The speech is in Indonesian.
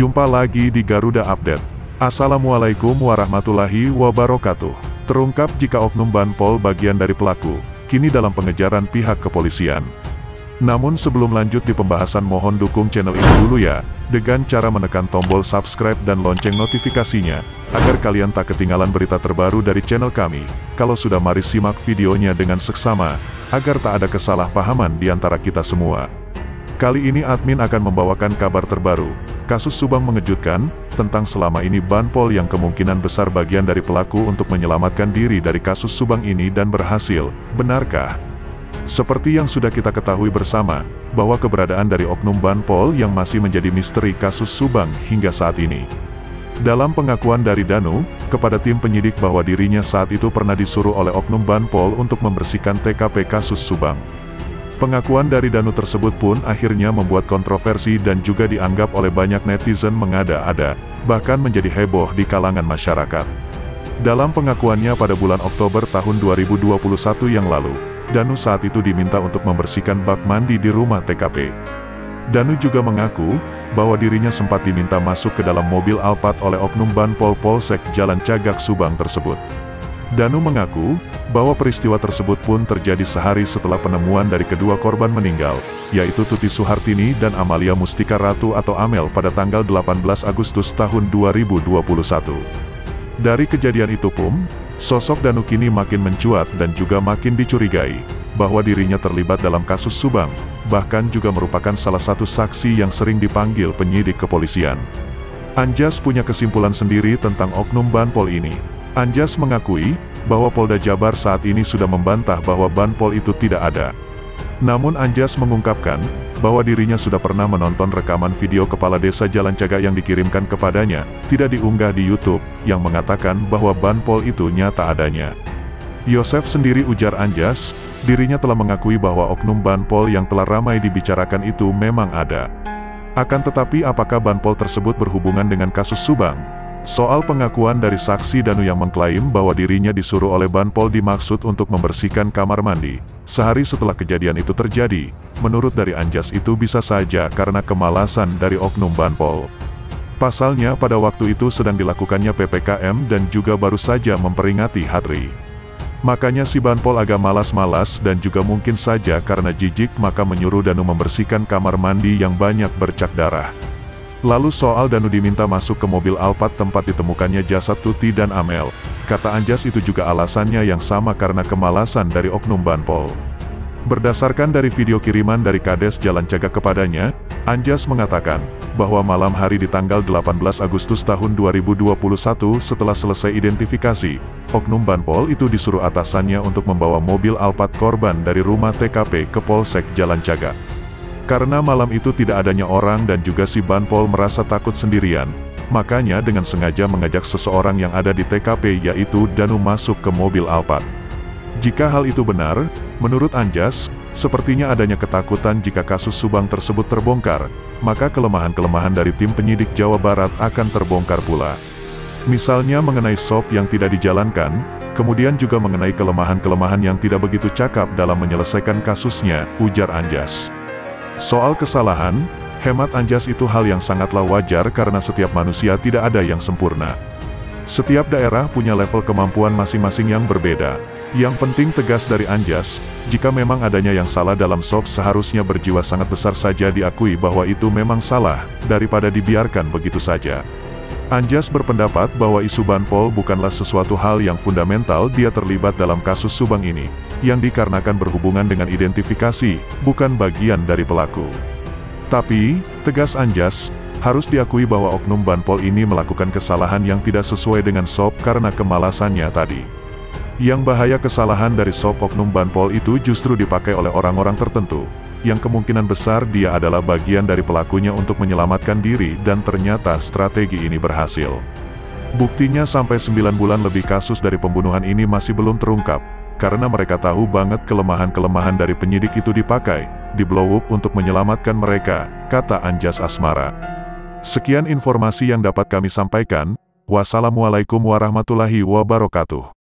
Jumpa lagi di Garuda Update. Assalamualaikum warahmatullahi wabarakatuh. Terungkap jika oknum Banpol bagian dari pelaku, kini dalam pengejaran pihak kepolisian. Namun sebelum lanjut di pembahasan, mohon dukung channel ini dulu ya, dengan cara menekan tombol subscribe dan lonceng notifikasinya, agar kalian tak ketinggalan berita terbaru dari channel kami. Kalau sudah, mari simak videonya dengan seksama, agar tak ada kesalahpahaman di antara kita semua. Kali ini admin akan membawakan kabar terbaru, kasus Subang mengejutkan, tentang selama ini Banpol yang kemungkinan besar bagian dari pelaku untuk menyelamatkan diri dari kasus Subang ini dan berhasil, benarkah? Seperti yang sudah kita ketahui bersama, bahwa keberadaan dari oknum Banpol yang masih menjadi misteri kasus Subang hingga saat ini. Dalam pengakuan dari Danu, kepada tim penyidik bahwa dirinya saat itu pernah disuruh oleh oknum Banpol untuk membersihkan TKP kasus Subang. Pengakuan dari Danu tersebut pun akhirnya membuat kontroversi dan juga dianggap oleh banyak netizen mengada-ada, bahkan menjadi heboh di kalangan masyarakat. Dalam pengakuannya pada bulan Oktober tahun 2021 yang lalu, Danu saat itu diminta untuk membersihkan bak mandi di rumah TKP. Danu juga mengaku bahwa dirinya sempat diminta masuk ke dalam mobil Alphard oleh oknum Banpol Polsek Jalan Cagak Subang tersebut. Danu mengaku bahwa peristiwa tersebut pun terjadi sehari setelah penemuan dari kedua korban meninggal, yaitu Tuti Suhartini dan Amalia Mustika Ratu atau Amel pada tanggal 18 Agustus tahun 2021. Dari kejadian itu pun, sosok Danu kini makin mencuat dan juga makin dicurigai, bahwa dirinya terlibat dalam kasus Subang, bahkan juga merupakan salah satu saksi yang sering dipanggil penyidik kepolisian. Anjas punya kesimpulan sendiri tentang oknum Banpol ini. Anjas mengakui bahwa Polda Jabar saat ini sudah membantah bahwa Banpol itu tidak ada. Namun Anjas mengungkapkan bahwa dirinya sudah pernah menonton rekaman video kepala desa Jalan Cagak yang dikirimkan kepadanya, tidak diunggah di YouTube, yang mengatakan bahwa Banpol itu nyata adanya. Yosef sendiri, ujar Anjas, dirinya telah mengakui bahwa oknum Banpol yang telah ramai dibicarakan itu memang ada. Akan tetapi apakah Banpol tersebut berhubungan dengan kasus Subang? Soal pengakuan dari saksi Danu yang mengklaim bahwa dirinya disuruh oleh Banpol dimaksud untuk membersihkan kamar mandi, sehari setelah kejadian itu terjadi, menurut dari Anjas itu bisa saja karena kemalasan dari oknum Banpol. Pasalnya pada waktu itu sedang dilakukannya PPKM dan juga baru saja memperingati hari. Makanya si Banpol agak malas-malas dan juga mungkin saja karena jijik maka menyuruh Danu membersihkan kamar mandi yang banyak bercak darah. Lalu soal Danu diminta masuk ke mobil Alphard tempat ditemukannya jasad Tuti dan Amel, kata Anjas itu juga alasannya yang sama karena kemalasan dari oknum Banpol. Berdasarkan dari video kiriman dari Kades Jalan Cagak kepadanya, Anjas mengatakan bahwa malam hari di tanggal 18 Agustus tahun 2021 setelah selesai identifikasi, oknum Banpol itu disuruh atasannya untuk membawa mobil Alphard korban dari rumah TKP ke Polsek Jalan Cagak. Karena malam itu tidak adanya orang dan juga si Banpol merasa takut sendirian, makanya dengan sengaja mengajak seseorang yang ada di TKP yaitu Danu masuk ke mobil Alphard. Jika hal itu benar, menurut Anjas, sepertinya adanya ketakutan jika kasus Subang tersebut terbongkar, maka kelemahan-kelemahan dari tim penyidik Jawa Barat akan terbongkar pula. Misalnya mengenai SOP yang tidak dijalankan, kemudian juga mengenai kelemahan-kelemahan yang tidak begitu cakap dalam menyelesaikan kasusnya, ujar Anjas. Soal kesalahan, hemat Anjas itu hal yang sangatlah wajar karena setiap manusia tidak ada yang sempurna. Setiap daerah punya level kemampuan masing-masing yang berbeda. Yang penting tegas dari Anjas, jika memang adanya yang salah dalam SOP seharusnya berjiwa sangat besar saja diakui bahwa itu memang salah, daripada dibiarkan begitu saja. Anjas berpendapat bahwa isu Banpol bukanlah sesuatu hal yang fundamental dia terlibat dalam kasus Subang ini, yang dikarenakan berhubungan dengan identifikasi, bukan bagian dari pelaku. Tapi, tegas Anjas, harus diakui bahwa oknum Banpol ini melakukan kesalahan yang tidak sesuai dengan SOP karena kemalasannya tadi. Yang bahaya kesalahan dari SOP oknum Banpol itu justru dipakai oleh orang-orang tertentu, yang kemungkinan besar dia adalah bagian dari pelakunya untuk menyelamatkan diri dan ternyata strategi ini berhasil. Buktinya sampai 9 bulan lebih kasus dari pembunuhan ini masih belum terungkap, karena mereka tahu banget kelemahan-kelemahan dari penyidik itu dipakai, di blow up untuk menyelamatkan mereka, kata Anjas Asmara. Sekian informasi yang dapat kami sampaikan, wassalamualaikum warahmatullahi wabarakatuh.